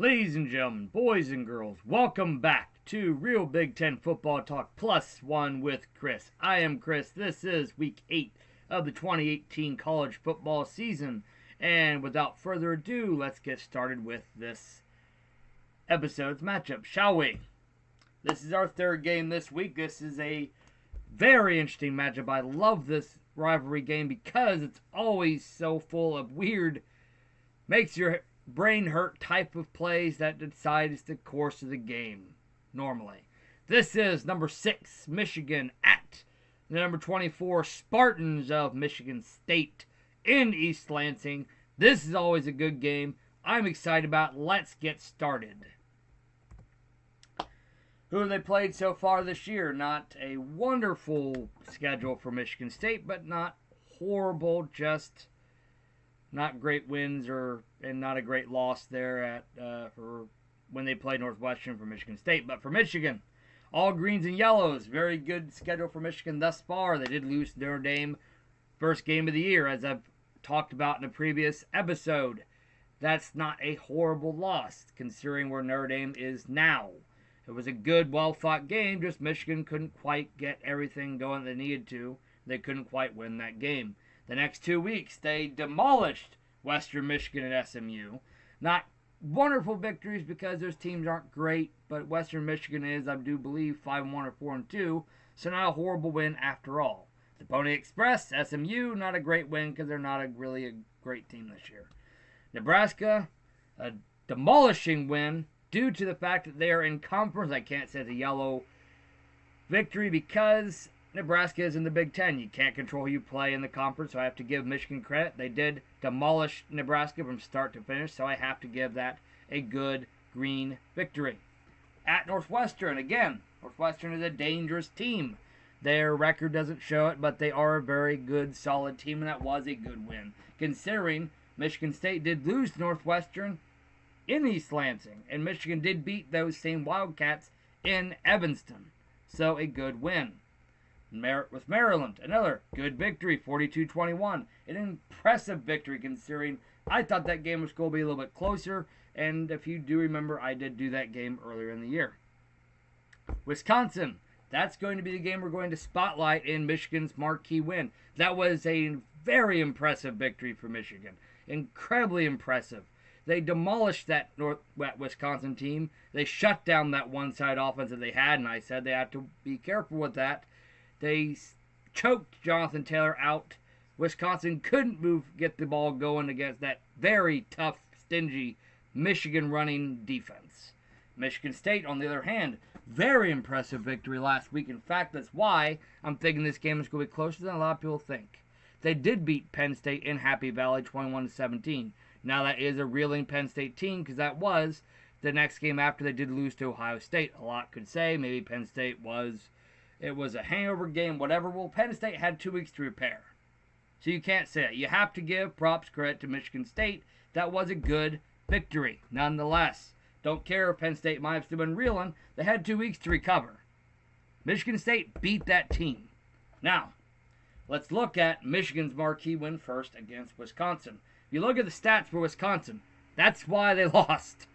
Ladies and gentlemen, boys and girls, welcome back to Real Big Ten Football Talk +1 with Chris. I am Chris. This is week 8 of the 2018 college football season. And without further ado, let's get started with this episode's matchup, shall we? This is our third game this week. This is a very interesting matchup. I love this rivalry game because it's always so full of weird, makes your brain hurt type of plays that decides the course of the game normally. This is number 6 Michigan at the number 24 Spartans of Michigan State in East Lansing. This is always a good game. I'm excited about it. Let's get started. Who have they played so far this year? Not a wonderful schedule for Michigan State, but not horrible, just not great wins and not a great loss there for when they played Northwestern for Michigan State. But for Michigan, all greens and yellows. Very good schedule for Michigan thus far. They did lose to Notre Dame first game of the year, as I've talked about in a previous episode. That's not a horrible loss, considering where Notre Dame is now. It was a good, well-fought game, just Michigan couldn't quite get everything going they needed to. They couldn't quite win that game. The next 2 weeks, they demolished Western Michigan and SMU. Not wonderful victories because those teams aren't great, but Western Michigan is, I do believe, 5-1 or 4-2, so not a horrible win after all. The Pony Express, SMU, not a great win because they're not really a great team this year. Nebraska, a demolishing win due to the fact that they are in conference. I can't say it's a yellow victory because Nebraska is in the Big Ten. You can't control who you play in the conference, so I have to give Michigan credit. They did demolish Nebraska from start to finish, so I have to give that a good green victory. At Northwestern, again, Northwestern is a dangerous team. Their record doesn't show it, but they are a very good, solid team, and that was a good win, considering Michigan State did lose to Northwestern in East Lansing, and Michigan did beat those same Wildcats in Evanston. So a good win. With Maryland, another good victory, 42-21. An impressive victory considering I thought that game was going to be a little bit closer, and if you do remember, I did do that game earlier in the year. Wisconsin, that's going to be the game we're going to spotlight in Michigan's marquee win. That was a very impressive victory for Michigan. Incredibly impressive. They demolished that Wisconsin team. They shut down that one-side offense that they had, and I said they had to be careful with that. They choked Jonathan Taylor out. Wisconsin couldn't get the ball going against that very tough, stingy Michigan running defense. Michigan State, on the other hand, very impressive victory last week. In fact, that's why I'm thinking this game is going to be closer than a lot of people think. They did beat Penn State in Happy Valley 21-17. Now that is a reeling Penn State team because that was the next game after they did lose to Ohio State. A lot could say maybe Penn State was a hangover game, whatever. Well, Penn State had 2 weeks to repair. So you can't say it. You have to give props credit to Michigan State. That was a good victory nonetheless. Don't care if Penn State might have still been reeling. They had 2 weeks to recover. Michigan State beat that team. Now, let's look at Michigan's marquee win first against Wisconsin. If you look at the stats for Wisconsin, that's why they lost.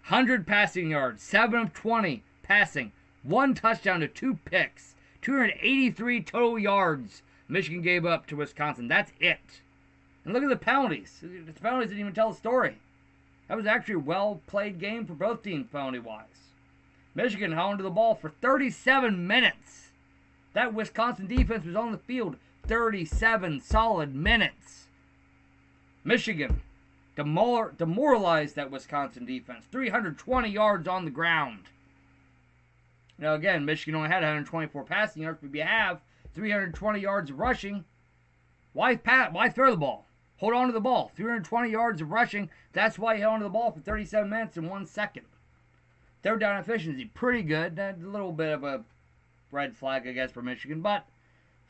100 passing yards, 7 of 20 passing, 1 touchdown to 2 picks, 283 total yards Michigan gave up to Wisconsin. That's it. And look at the penalties. The penalties didn't even tell the story. That was actually a well-played game for both teams penalty-wise. Michigan held onto the ball for 37 minutes. That Wisconsin defense was on the field 37 solid minutes. Michigan demoralized that Wisconsin defense. 320 yards on the ground. Now again, Michigan only had 124 passing yards, but if you have 320 yards of rushing, why throw the ball? Hold on to the ball. 320 yards of rushing, that's why you held on to the ball for 37 minutes and 1 second. Third down efficiency, pretty good. A little bit of a red flag, I guess, for Michigan, but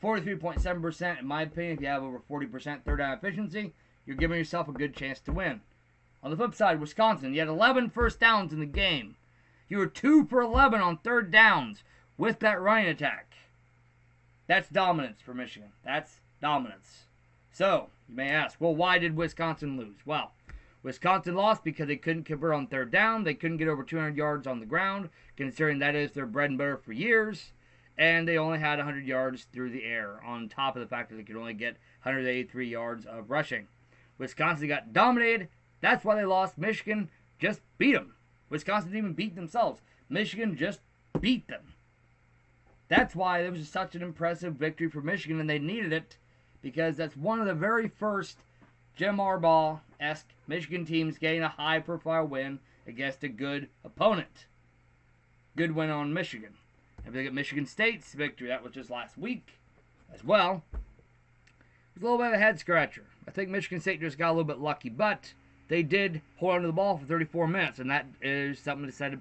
43.7% in my opinion. If you have over 40% third down efficiency, you're giving yourself a good chance to win. On the flip side, Wisconsin, you had 11 first downs in the game. You were 2 for 11 on third downs with that running attack. That's dominance for Michigan. That's dominance. So, you may ask, well, why did Wisconsin lose? Well, Wisconsin lost because they couldn't convert on third down. They couldn't get over 200 yards on the ground, considering that is their bread and butter for years. And they only had 100 yards through the air, on top of the fact that they could only get 183 yards of rushing. Wisconsin got dominated. That's why they lost. Michigan just beat them. Wisconsin didn't even beat themselves. Michigan just beat them. That's why it was such an impressive victory for Michigan, and they needed it because that's one of the very first Jim Harbaugh-esque Michigan teams getting a high-profile win against a good opponent. Good win on Michigan. And look at Michigan State's victory. That was just last week as well. It was a little bit of a head-scratcher. I think Michigan State just got a little bit lucky, but they did hold on to the ball for 34 minutes, and that is something to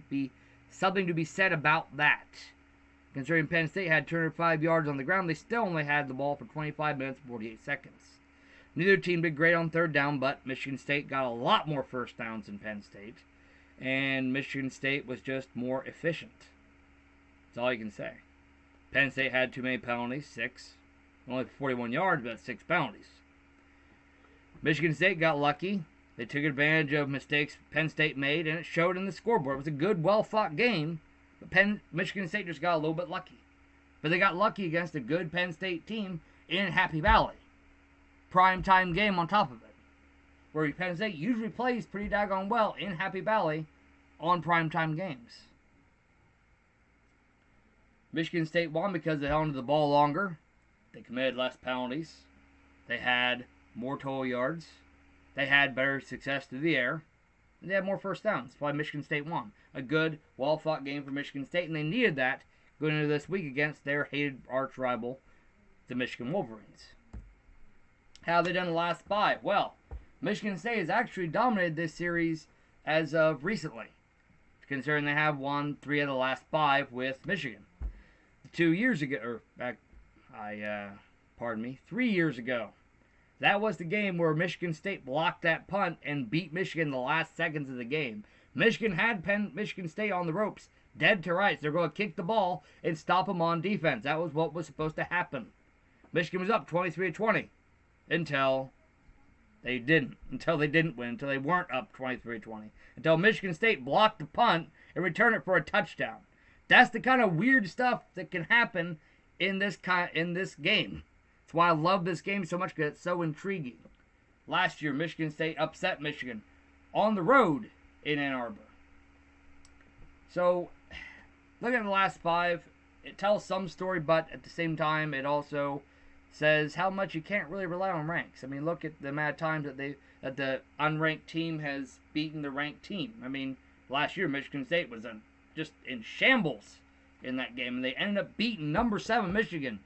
be said about that. Considering Penn State had 205 yards on the ground, they still only had the ball for 25 minutes and 48 seconds. Neither team did great on third down, but Michigan State got a lot more first downs than Penn State, and Michigan State was just more efficient. That's all you can say. Penn State had too many penalties, 6. Only 41 yards, but 6 penalties. Michigan State got lucky. They took advantage of mistakes Penn State made, and it showed in the scoreboard. It was a good, well-fought game, but Michigan State just got a little bit lucky. But they got lucky against a good Penn State team in Happy Valley. Prime-time game on top of it. Where Penn State usually plays pretty daggone well in Happy Valley on prime-time games. Michigan State won because they held onto the ball longer. They committed less penalties. They had more total yards. They had better success through the air. And they had more first downs. That's why Michigan State won. A good, well-fought game for Michigan State, and they needed that going into this week against their hated arch rival, the Michigan Wolverines. How have they done the last 5? Well, Michigan State has actually dominated this series as of recently, considering they have won 3 of the last 5 with Michigan. 3 years ago, that was the game where Michigan State blocked that punt and beat Michigan in the last seconds of the game. Michigan had Michigan State on the ropes, dead to rights. They're going to kick the ball and stop them on defense. That was what was supposed to happen. Michigan was up 23-20 until they didn't win, until they weren't up 23-20, until Michigan State blocked the punt and returned it for a touchdown. That's the kind of weird stuff that can happen in this game. That's why I love this game so much, because it's so intriguing. Last year, Michigan State upset Michigan on the road in Ann Arbor. So, looking at the last 5, it tells some story, but at the same time, it also says how much you can't really rely on ranks. I mean, look at the amount of times that the unranked team has beaten the ranked team. I mean, last year, Michigan State was just in shambles in that game, and they ended up beating number 7 Michigan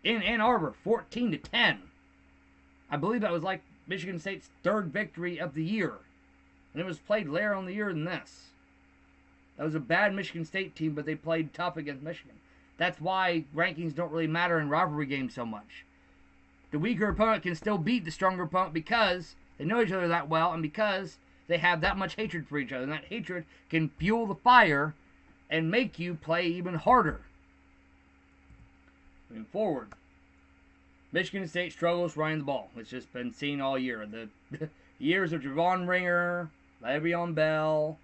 in Ann Arbor 14-10. I believe that was like Michigan State's 3rd victory of the year, and it was played later on the year than this. That was a bad Michigan State team, but they played tough against Michigan. That's why rankings don't really matter in rivalry games so much. The weaker opponent can still beat the stronger opponent because they know each other that well, and because they have that much hatred for each other, and that hatred can fuel the fire and make you play even harder. Moving forward, Michigan State struggles running the ball. It's just been seen all year. The years of Javon Ringer, Le'Veon Bell,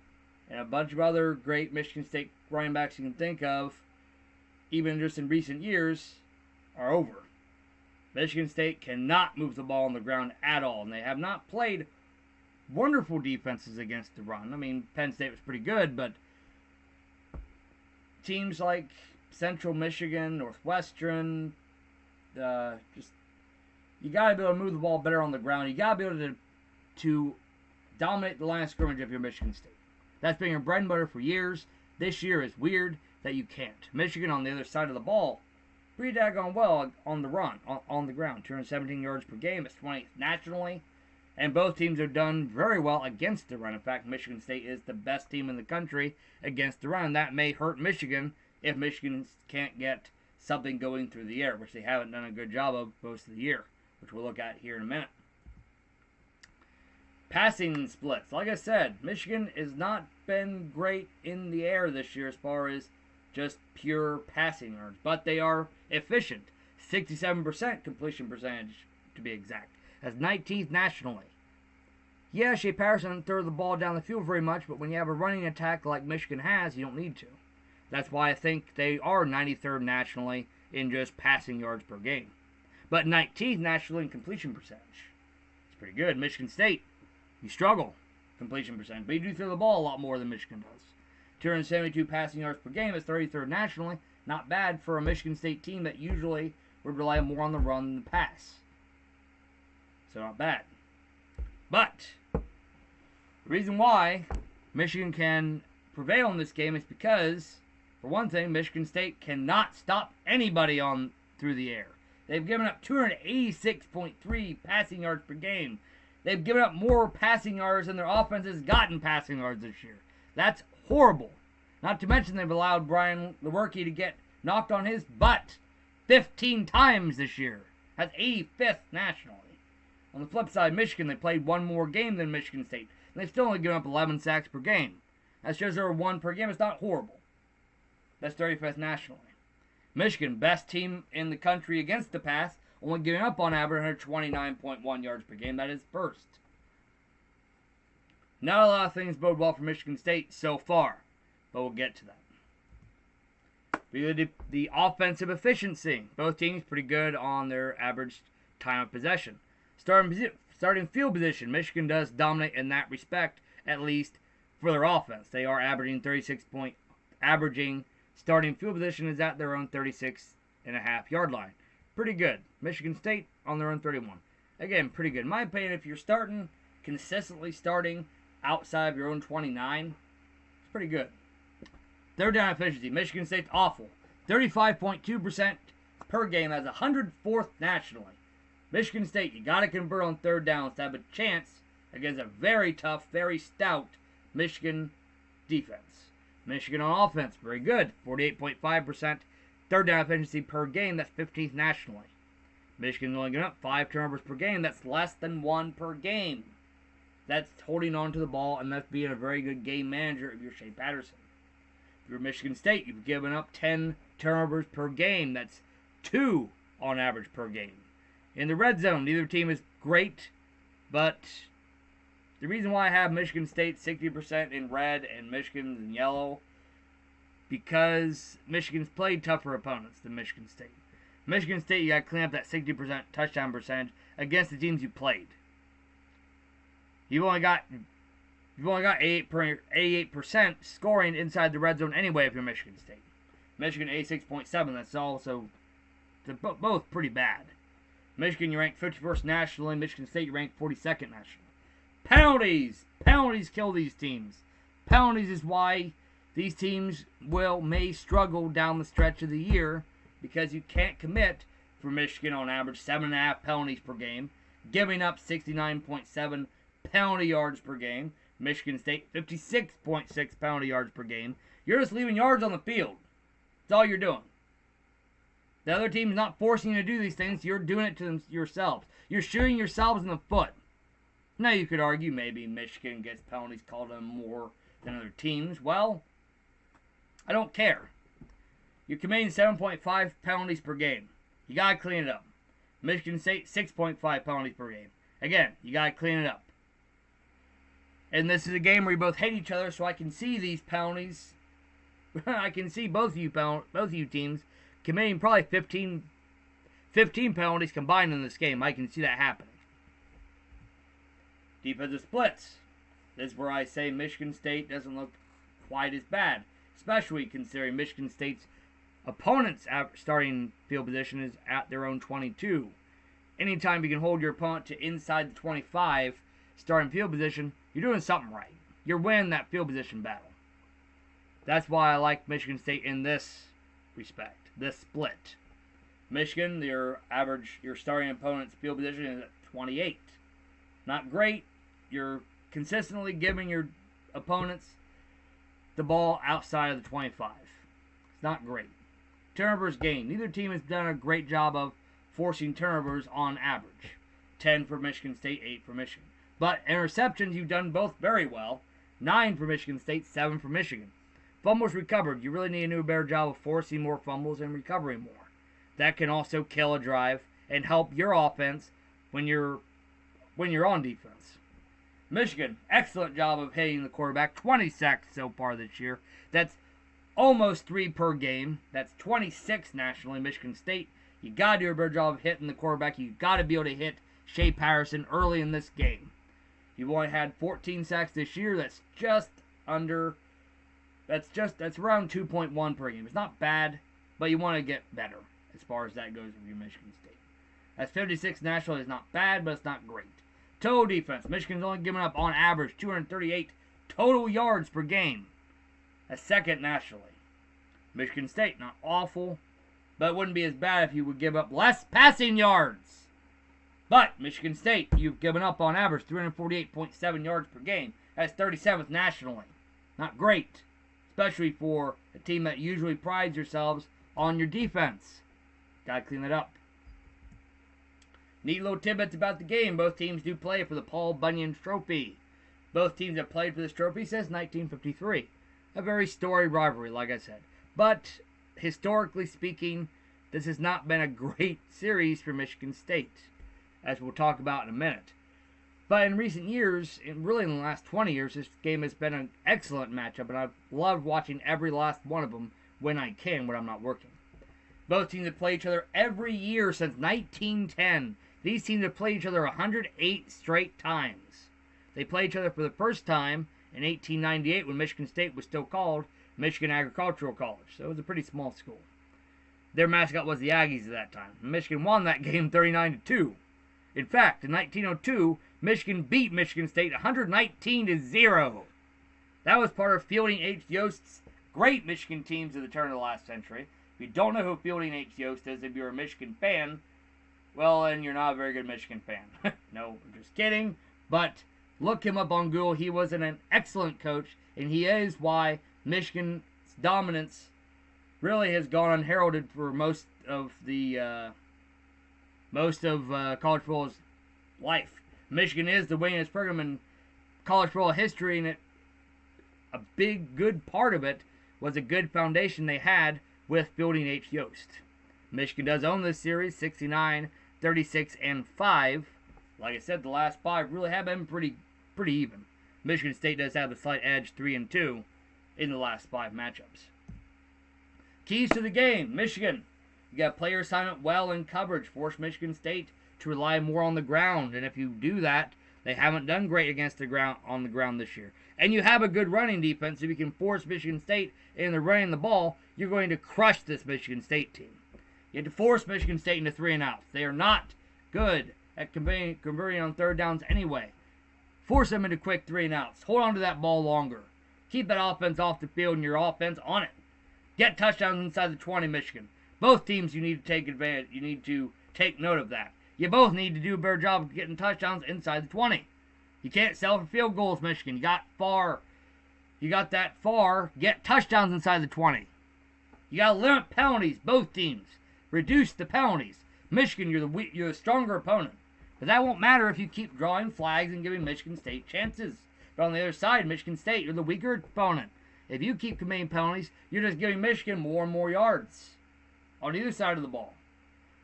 and a bunch of other great Michigan State running backs you can think of, even just in recent years, are over. Michigan State cannot move the ball on the ground at all, and they have not played wonderful defenses against the run. I mean, Penn State was pretty good, but teams like Central Michigan, Northwestern, you got to be able to move the ball better on the ground. You got to be able to dominate the line of scrimmage if you're Michigan State. That's been your bread and butter for years. This year is weird that you can't. Michigan on the other side of the ball, pretty daggone well on the run, on the ground. 217 yards per game. It's 20th nationally. And both teams have done very well against the run. In fact, Michigan State is the best team in the country against the run. That may hurt Michigan if Michigan can't get something going through the air, which they haven't done a good job of most of the year, which we'll look at here in a minute. Passing splits. Like I said, Michigan has not been great in the air this year as far as just pure passing yards, but they are efficient. 67% completion percentage, to be exact. That's 19th nationally. Yeah, Shea Patterson doesn't throw the ball down the field very much, but when you have a running attack like Michigan has, you don't need to. That's why I think they are 93rd nationally in just passing yards per game. But 19th nationally in completion percentage. It's pretty good. Michigan State, you struggle completion percentage, but you do throw the ball a lot more than Michigan does. 272 passing yards per game is 33rd nationally. Not bad for a Michigan State team that usually would rely more on the run than the pass. So not bad. But the reason why Michigan can prevail in this game is because, for one thing, Michigan State cannot stop anybody on through the air. They've given up 286.3 passing yards per game. They've given up more passing yards than their offense has gotten passing yards this year. That's horrible. Not to mention they've allowed Brian Lewerke to get knocked on his butt 15 times this year. That's 85th nationally. On the flip side, Michigan, they played one more game than Michigan State. And they've still only given up 11 sacks per game. That shows they're one per game. It's not horrible. That's 35th nationally. Michigan, best team in the country against the pass, only giving up on average 129.1 yards per game. That is first. Not a lot of things bode well for Michigan State so far, but we'll get to that. The offensive efficiency. Both teams pretty good on their average time of possession. Starting field position. Michigan does dominate in that respect, at least for their offense. They are averaging starting field position is at their own 36.5 yard line. Pretty good. Michigan State on their own 31. Again, pretty good. In my opinion, if you're consistently starting outside of your own 29, it's pretty good. Third down efficiency. Michigan State's awful. 35.2% per game. That's 104th nationally. Michigan State, you got to convert on third downs to have a chance against a very tough, very stout Michigan defense. Michigan on offense, very good. 48.5% third down efficiency per game. That's 15th nationally. Michigan's only giving up 5 turnovers per game. That's less than 1 per game. That's holding on to the ball, and that's being a very good game manager if you're Shea Patterson. If you're Michigan State, you've given up 10 turnovers per game. That's 2 on average per game. In the red zone, neither team is great, but the reason why I have Michigan State 60% in red and Michigan's in yellow, because Michigan's played tougher opponents than Michigan State. Michigan State, you got to clean up that 60% touchdown percentage against the teams you played. You've only got 88% scoring inside the red zone anyway if you're Michigan State. Michigan 86.7. That's also both pretty bad. Michigan, you rank 51st nationally. Michigan State, you rank 42nd nationally. Penalties! Penalties kill these teams. Penalties is why these teams may struggle down the stretch of the year, because you can't commit for Michigan on average 7.5 penalties per game, giving up 69.7 penalty yards per game. Michigan State 56.6 penalty yards per game. You're just leaving yards on the field. That's all you're doing. The other team's not forcing you to do these things. You're doing it to them yourselves. You're shooting yourselves in the foot. Now you could argue maybe Michigan gets penalties called on more than other teams. Well, I don't care. You're committing 7.5 penalties per game. You got to clean it up. Michigan State, 6.5 penalties per game. Again, you got to clean it up. And this is a game where you both hate each other, so I can see these penalties. I can see both of you teams committing probably 15 penalties combined in this game. I can see that happening. Defensive splits. This is where I say Michigan State doesn't look quite as bad, especially considering Michigan State's opponent's starting field position is at their own 22. Anytime you can hold your opponent to inside the 25 starting field position, you're doing something right. You're winning that field position battle. That's why I like Michigan State in this respect, this split. Michigan, your starting opponent's field position is at 28. Not great. You're consistently giving your opponents the ball outside of the 25. It's not great. Turnovers gained. Neither team has done a great job of forcing turnovers on average. 10 for Michigan State, 8 for Michigan. But interceptions, you've done both very well. 9 for Michigan State, 7 for Michigan. Fumbles recovered. You really need to do a better job of forcing more fumbles and recovering more. That can also kill a drive and help your offense when you're on defense. Michigan, excellent job of hitting the quarterback. 20 sacks so far this year. That's almost 3 per game. That's 26 nationally. Michigan State, you got to do a better job of hitting the quarterback. You got to be able to hit Shea Patterson early in this game. You've only had 14 sacks this year. That's just under, that's around 2.1 per game. It's not bad, but you want to get better as far as that goes with your Michigan State. That's 56 nationally. Is not bad, but it's not great. Total defense. Michigan's only giving up, on average, 238 total yards per game. That's second nationally. Michigan State, not awful, but it wouldn't be as bad if you would give up less passing yards. But Michigan State, you've given up, on average, 348.7 yards per game. That's 37th nationally. Not great, especially for a team that usually prides yourselves on your defense. Got to clean it up. Neat little tidbits about the game. Both teams do play for the Paul Bunyan Trophy. Both teams have played for this trophy since 1953. A very storied rivalry, like I said. But, historically speaking, this has not been a great series for Michigan State, as we'll talk about in a minute. But in recent years, and really in the last 20 years, this game has been an excellent matchup, and I've loved watching every last one of them when I can, when I'm not working. Both teams have played each other every year since 1910. These teams have played each other 108 straight times. They played each other for the first time in 1898 when Michigan State was still called Michigan Agricultural College. So it was a pretty small school. Their mascot was the Aggies at that time. Michigan won that game 39-2. In fact, in 1902, Michigan beat Michigan State 119-0. That was part of Fielding H. Yost's great Michigan teams of the turn of the last century. If you don't know who Fielding H. Yost is, if you're a Michigan fan, well, then you're not a very good Michigan fan. No, I'm just kidding. But look him up on Google. He was an excellent coach, and he is why Michigan's dominance really has gone unheralded for most of college football's life. Michigan is the winningest program in college football history, and a big, good part of it was a good foundation they had with Fielding H. Yost. Michigan does own this series, 69, 36, and 5. Like I said, the last 5 really have been pretty even. Michigan State does have a slight edge, 3-2, in the last 5 matchups. Keys to the game. Michigan, you got player assignment well in coverage. Force Michigan State to rely more on the ground, and if you do that, they haven't done great against the ground on the ground this year. And you have a good running defense. If you can force Michigan State into running the ball, you're going to crush this Michigan State team. You have to force Michigan State into 3-and-outs. They are not good at converting on third downs anyway. Force them into quick 3-and-outs. Hold on to that ball longer. Keep that offense off the field and your offense on it. Get touchdowns inside the 20, Michigan. Both teams, you need to take advantage. You need to take note of that. You both need to do a better job of getting touchdowns inside the 20. You can't settle for field goals, Michigan. You got that far. Get touchdowns inside the 20. You got to limit penalties, both teams. Reduce the penalties. Michigan, you're the stronger opponent. But that won't matter if you keep drawing flags and giving Michigan State chances. But on the other side, Michigan State, you're the weaker opponent. If you keep committing penalties, you're just giving Michigan more and more yards on either side of the ball.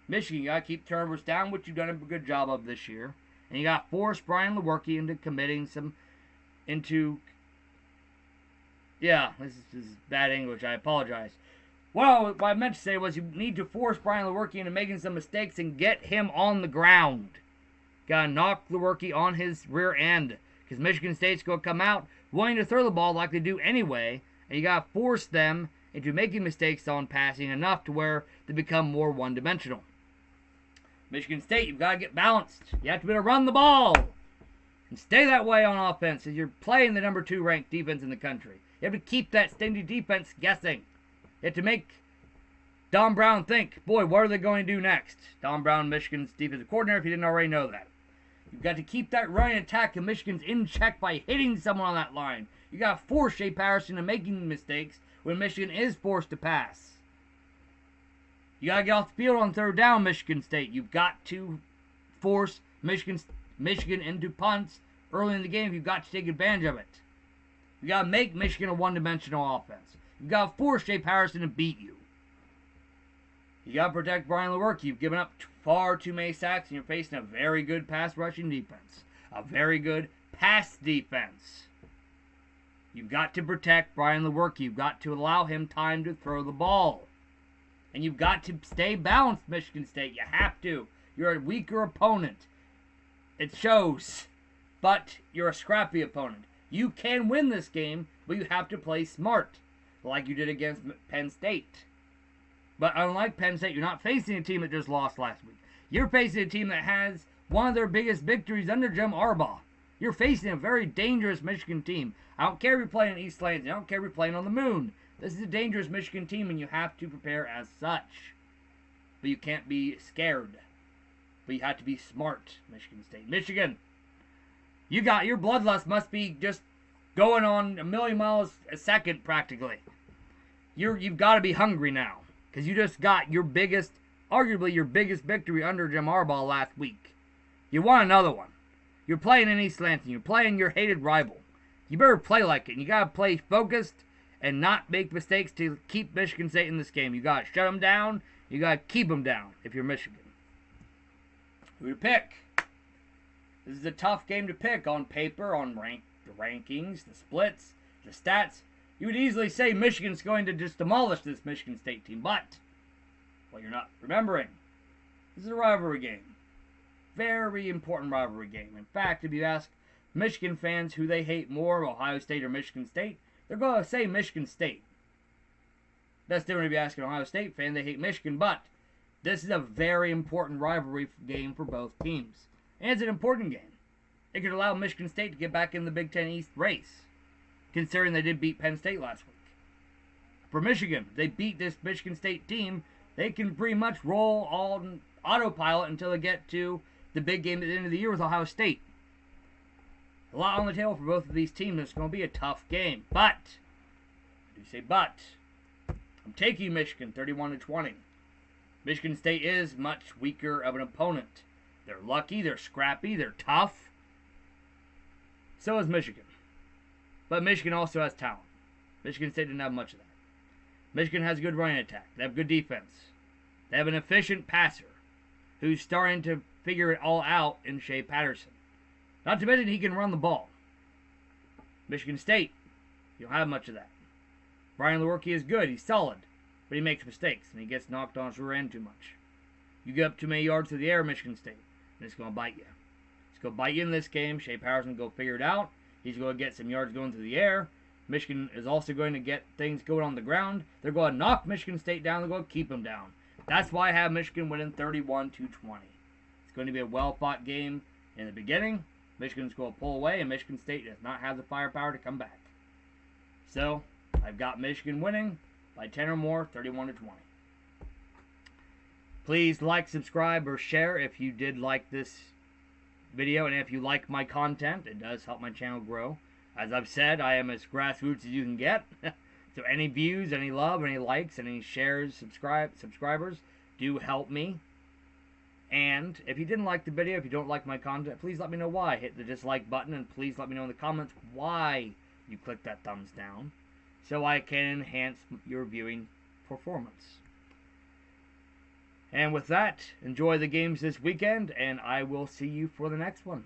Michigan, you got to keep turnovers down, which you've done a good job of this year. And you got to force Brian Lewerke into committing this is bad English, I apologize. Well, what I meant to say was you need to force Brian Lewerke into making some mistakes and get him on the ground. Got to knock Lewerke on his rear end, because Michigan State's going to come out wanting to throw the ball like they do anyway, and you got to force them into making mistakes on passing enough to where they become more one-dimensional. Michigan State, you've got to get balanced. You have to be able to run the ball and stay that way on offense as you're playing the number 2 ranked defense in the country. You have to keep that stingy defense guessing. You have to make Don Brown think, boy, what are they going to do next? Don Brown, Michigan's defensive coordinator, if you didn't already know that. You've got to keep that running attack of Michigan's in check by hitting someone on that line. You got to force Shea Patterson into making mistakes when Michigan is forced to pass. You got to get off the field on third down, Michigan State. You've got to force Michigan into punts early in the game. You've got to take advantage of it. You got to make Michigan a one-dimensional offense. You've got to force Shea Patterson to beat you. You got to protect Brian Lewerke. You've given up far too many sacks, and you're facing a very good pass rushing defense. A very good pass defense. You've got to protect Brian Lewerke. You've got to allow him time to throw the ball. And you've got to stay balanced, Michigan State. You have to. You're a weaker opponent. It shows. But you're a scrappy opponent. You can win this game, but you have to play smart, like you did against Penn State. But unlike Penn State, you're not facing a team that just lost last week. You're facing a team that has one of their biggest victories under Jim Harbaugh. You're facing a very dangerous Michigan team. I don't care if you're playing in East Lansing. I don't care if you're playing on the moon. This is a dangerous Michigan team, and you have to prepare as such. But you can't be scared. But you have to be smart, Michigan State. Michigan, you got your bloodlust must be just going on a million miles a second practically. You've got to be hungry now, because you just got your biggest, arguably your biggest victory under Jim Harbaugh last week. You want another one. You're playing in East Lansing. You're playing your hated rival. You better play like it. You got to play focused and not make mistakes to keep Michigan State in this game. You got to shut them down. You got to keep them down if you're Michigan. Who to pick? This is a tough game to pick on paper, on the rankings, the splits, the stats. You would easily say Michigan's going to just demolish this Michigan State team, but well, you're not remembering. This is a rivalry game. Very important rivalry game. In fact, if you ask Michigan fans who they hate more, Ohio State or Michigan State, they're going to say Michigan State. That's different if you ask an Ohio State fan, they hate Michigan, but this is a very important rivalry game for both teams. And it's an important game. It could allow Michigan State to get back in the Big Ten East race, considering they did beat Penn State last week. For Michigan, they beat this Michigan State team, they can pretty much roll on autopilot until they get to the big game at the end of the year with Ohio State. A lot on the table for both of these teams. It's going to be a tough game. But, I do say but, I'm taking Michigan 31-20. Michigan State is much weaker of an opponent. They're lucky, they're scrappy, they're tough. So is Michigan. But Michigan also has talent. Michigan State didn't have much of that. Michigan has a good running attack. They have good defense. They have an efficient passer who's starting to figure it all out in Shea Patterson. Not to mention he can run the ball. Michigan State, you don't have much of that. Brian Lewerke is good. He's solid. But he makes mistakes, and he gets knocked on his rear end too much. You get up too many yards through the air, Michigan State, and it's going to bite you. It's going to bite you in this game. Shea Patterson will go figure it out. He's going to get some yards going through the air. Michigan is also going to get things going on the ground. They're going to knock Michigan State down. They're going to keep them down. That's why I have Michigan winning 31-20. It's going to be a well-fought game in the beginning. Michigan's going to pull away, and Michigan State does not have the firepower to come back. So, I've got Michigan winning by 10 or more, 31-20. Please like, subscribe, or share if you did like this video, and if you like my content. It does help my channel grow. As I've said, I am as grassroots as you can get. So any views, any love, any likes, any shares, subscribers do help me. And if you didn't like the video, if you don't like my content, please let me know why. Hit the dislike button, and please let me know in the comments why you clicked that thumbs down, so I can enhance your viewing performance. And with that, enjoy the games this weekend, and I will see you for the next one.